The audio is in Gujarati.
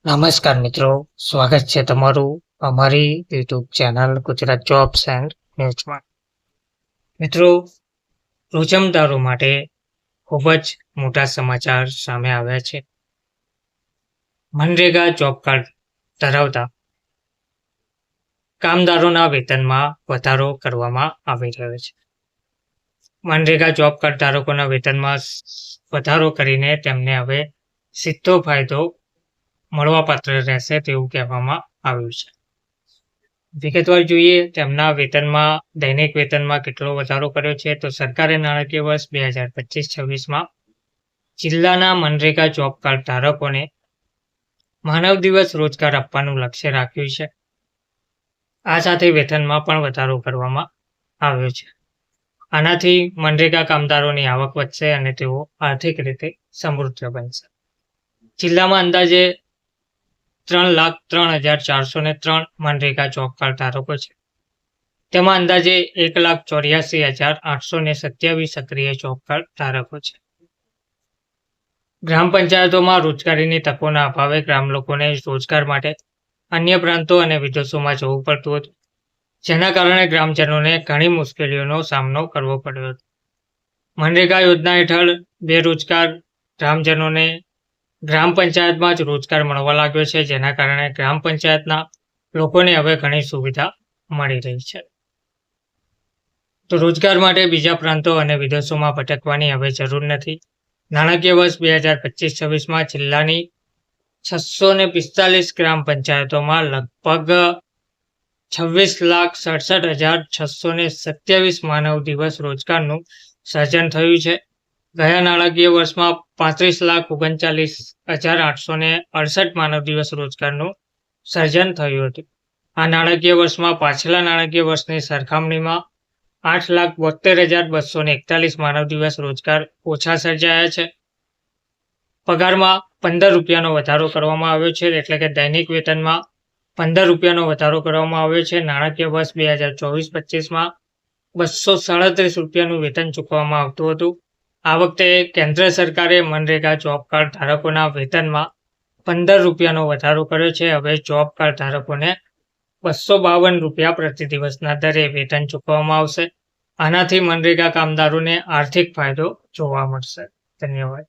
નમસ્કાર મિત્રો, સ્વાગત છે તમારું અમારી YouTube channel Gujarat jobs and ન્યૂઝમાં. મિત્રો, રોજમદારો માટે ખૂબ જ મોટા સમાચાર સામે આવ્યા છે. મનરેગા જોબ કાર્ડ ધરાવતા કામદારોના વેતનમાં વધારો કરવામાં આવી રહ્યો છે. મનરેગા જોબ કાર્ડ ધારકોના વેતનમાં વધારો કરીને તેમને હવે સીધો ફાયદો મળવાપાત્ર રહેશે તેવું કહેવામાં આવ્યું છે. વિગતવાર જોઈએ તેમના વેતનમાં દૈનિક વેતનમાં કેટલો વધારો કર્યો છે તો સરકારે નાણાકીય વર્ષ 2025-26માં જિલ્લાના મનરેગા જોબ કાર્ડ ધારકોને માનવ દિવસ રોજગાર આપવાનું લક્ષ્ય રાખ્યું છે. આ સાથે વેતનમાં પણ વધારો કરવામાં આવ્યો છે. આનાથી મનરેગા કામદારોની આવક વધશે અને તેઓ આર્થિક રીતે સમૃદ્ધ બનશે. જિલ્લામાં અંદાજે 3,03,403 મનરેગા જોબ કાર્ડ ધારકો છે. તેમાં અંદાજે 1,84,827 સક્રિય જોબ કાર્ડ ધારકો છે. ગ્રામ પંચાયતોમાં રોજગારીની તકોના અભાવે ગ્રામ લોકોને રોજગાર માટે અન્ય પ્રાંતો અને વિદેશોમાં જવું પડતું હતું, જેના કારણે ગ્રામજનોને ઘણી મુશ્કેલીઓનો સામનો કરવો પડ્યો હતો. મનરેગા યોજના હેઠળ બેરોજગાર ગ્રામજનોને ગ્રામ પંચાયતમાં જ રોજગાર મળવા લાગ્યો છે, જેના કારણે ગ્રામ પંચાયતના લોકોને હવે ઘણી સુવિધા મળી રહી છે. તો રોજગાર માટે બીજા પ્રાંતો અને વિદેશોમાં ભટકવાની હવે જરૂર નથી. નાણાકીય વર્ષ 2025-26માં જિલ્લાની 645 ગ્રામ પંચાયતોમાં લગભગ 26,67,627 માનવ દિવસ રોજગારનું સર્જન થયું છે. ગયા નાણાકીય વર્ષમાં 35,39,868 માનવ દિવસ રોજગારનું સર્જન થયું હતું. આ નાણાકીય વર્ષમાં પાછલા નાણાકીય વર્ષની સરખામણીમાં 8,72,241 માનવ દિવસ રોજગાર ઓછા સર્જાયા છે. પગારમાં 15 રૂપિયાનો વધારો કરવામાં આવ્યો છે, એટલે કે દૈનિક વેતનમાં 15 રૂપિયાનો વધારો કરવામાં આવ્યો છે. નાણાકીય વર્ષ 2024-25માં 237 રૂપિયાનું વેતન ચૂકવવામાં આવતું હતું. આ વખતે કેન્દ્ર સરકારે મનરેગા જોબ કાર્ડ ધારકોના વેતનમાં 15 રૂપિયાનો વધારો કર્યો છે. હવે જોબ કાર્ડ ધારકોને 252 રૂપિયા પ્રતિ દિવસના દરે વેતન ચૂકવવામાં આવશે. આનાથી મનરેગા કામદારોને આર્થિક ફાયદો જોવા મળશે. ધન્યવાદ.